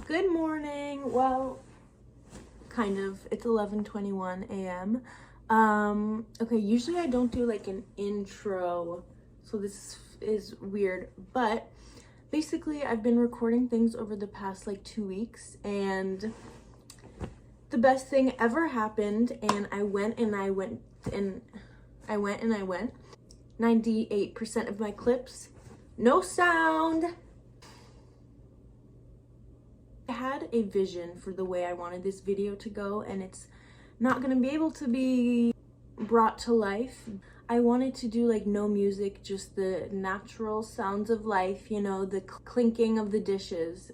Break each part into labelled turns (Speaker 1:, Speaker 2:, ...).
Speaker 1: Good morning. Well, kind of. It's 11:21 a.m. Okay, usually I don't do like an intro, so this is weird, but basically I've been recording things over the past like 2 weeks, and the best thing ever happened, and I went. 98% of my clips, no sound. I had a vision for the way I wanted this video to go, and it's not gonna be able to be brought to life. I wanted to do like no music, just the natural sounds of life, you know, the clinking of the dishes.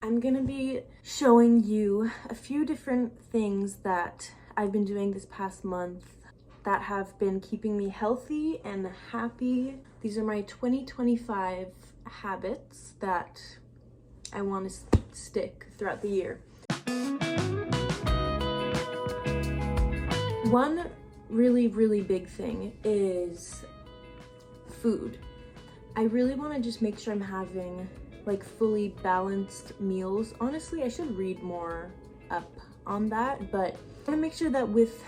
Speaker 1: I'm gonna be showing you a few different things that I've been doing this past month that have been keeping me healthy and happy. These are my 2025 habits that I want to stick throughout the year. One really big thing is food. I really want to just make sure I'm having like fully balanced meals. Honestly, I should read more up on that, but I want to make sure that with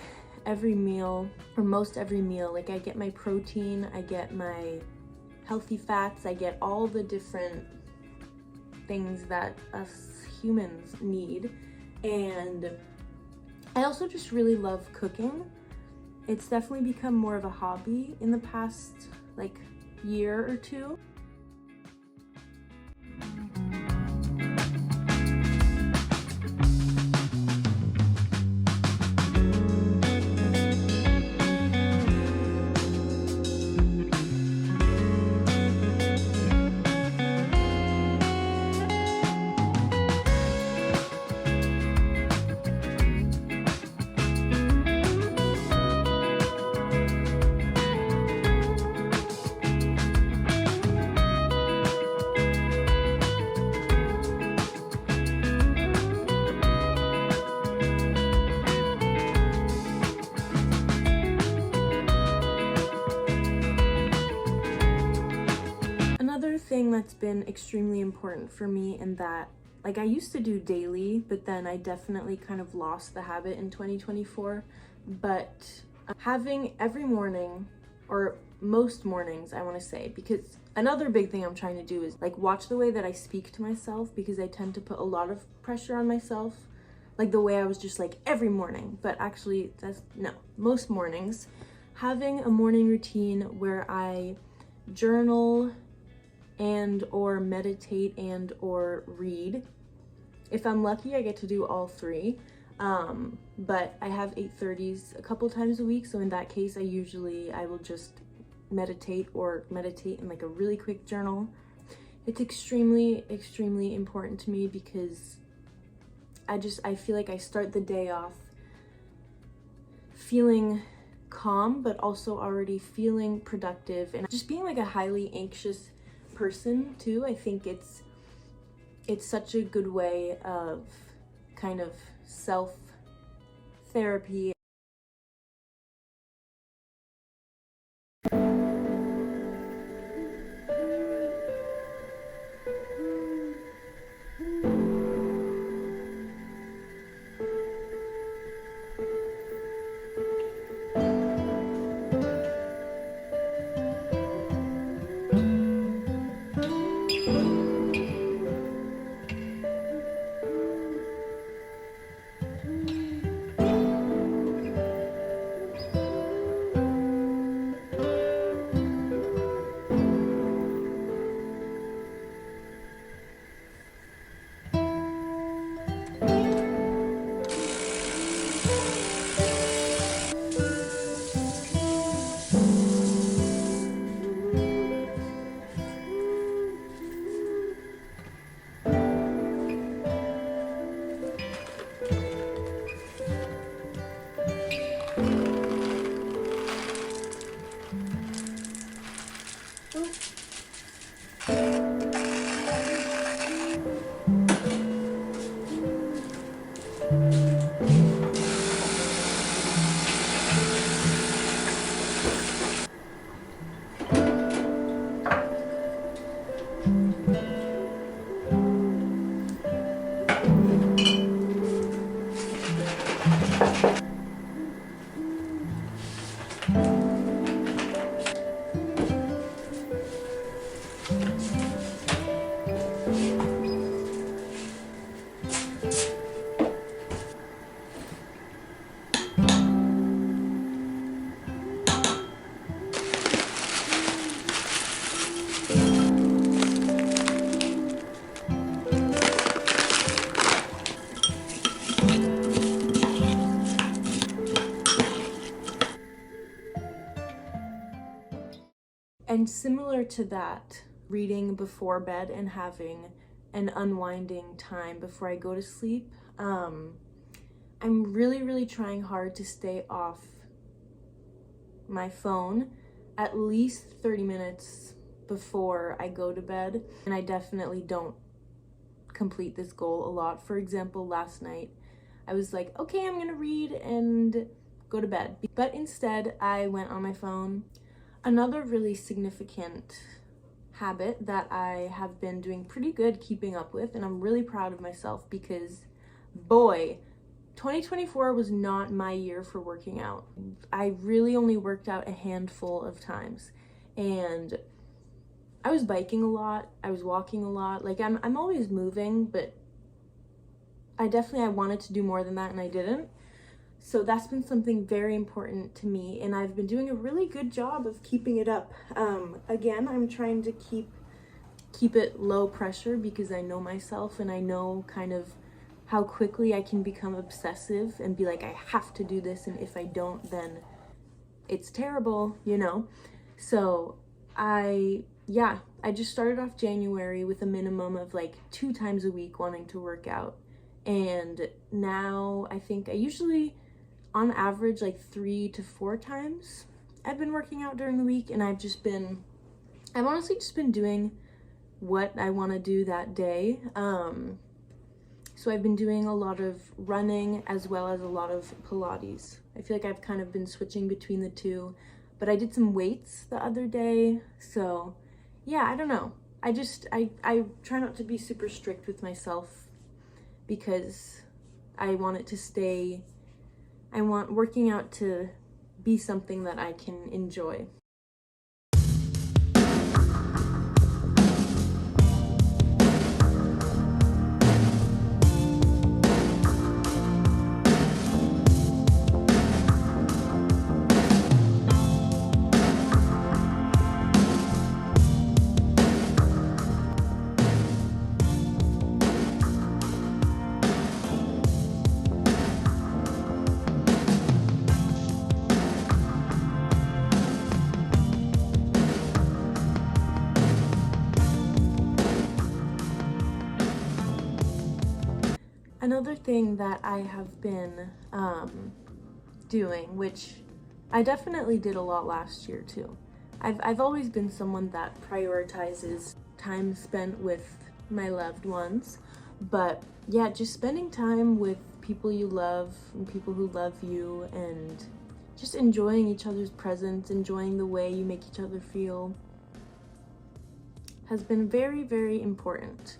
Speaker 1: every meal, or most every meal, like I get my protein, I get my healthy fats, I get all the different things that us humans need. And I also just really love cooking. It's definitely become more of a hobby in the past like year or two. Another thing that's been extremely important for me, and that like I used to do daily, but then I definitely kind of lost the habit in 2024, but having every morning, or most mornings I want to say, because another big thing I'm trying to do is like watch the way that I speak to myself, because I tend to put a lot of pressure on myself, like the way I was just like every morning, but actually that's no, most mornings. Having a morning routine where I journal and or meditate and or read. If I'm lucky, I get to do all three, but I have 8:30s a couple times a week, so in that case I will just meditate in like a really quick journal. It's extremely important to me, because I feel like I start the day off feeling calm, but also already feeling productive, and just being like a highly anxious person too. I think it's such a good way of kind of self therapy. And similar to that, reading before bed and having an unwinding time before I go to sleep. I'm really trying hard to stay off my phone at least 30 minutes before I go to bed. And I definitely don't complete this goal a lot. For example, last night I was like, okay, I'm gonna read and go to bed. But instead I went on my phone. Another really significant habit that I have been doing pretty good keeping up with, and I'm really proud of myself because boy, 2024 was not my year for working out. I really only worked out a handful of times, and I was biking a lot, I was walking a lot. Like I'm always moving, but I wanted to do more than that and I didn't. So that's been something very important to me, and I've been doing a really good job of keeping it up. Again, I'm trying to keep it low pressure because I know myself and I know kind of how quickly I can become obsessive and be like, I have to do this, and if I don't, then it's terrible, you know? So I just started off January with a minimum of like 2 times a week wanting to work out. And now I think I usually, on average, like 3 to 4 times I've been working out during the week, and I've honestly just been doing what I want to do that day. So I've been doing a lot of running as well as a lot of Pilates. I feel like I've kind of been switching between the two, but I did some weights the other day. So yeah, I don't know. I try not to be super strict with myself because I want working out to be something that I can enjoy. Another thing that I have been doing, which I definitely did a lot last year too. I've always been someone that prioritizes time spent with my loved ones, but yeah, just spending time with people you love and people who love you, and just enjoying each other's presence, enjoying the way you make each other feel, has been very important.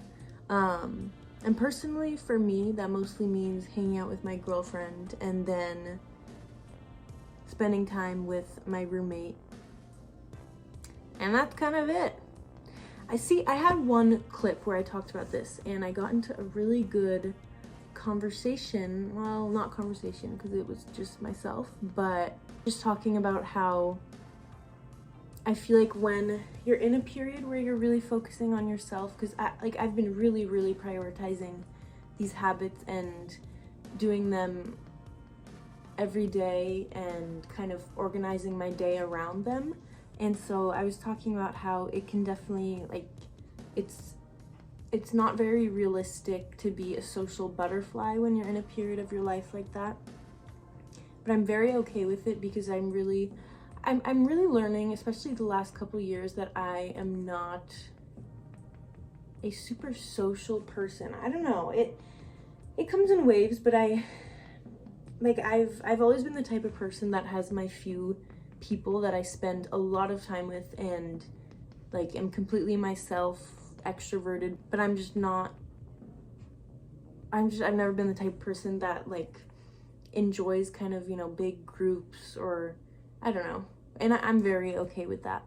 Speaker 1: And personally, for me, that mostly means hanging out with my girlfriend and then spending time with my roommate. And that's kind of it. I had one clip where I talked about this, and I got into a really good conversation. Well, not conversation because it was just myself, but just talking about how I feel like when you're in a period where you're really focusing on yourself, because I've been really prioritizing these habits and doing them every day and kind of organizing my day around them. And so I was talking about how it can definitely, like, it's not very realistic to be a social butterfly when you're in a period of your life like that. But I'm very okay with it because I'm really learning, especially the last couple years, that I am not a super social person. I don't know, it comes in waves, but I've always been the type of person that has my few people that I spend a lot of time with and like am completely myself, extroverted, but I've never been the type of person that like enjoys kind of, you know, big groups, or I don't know. And I'm very okay with that.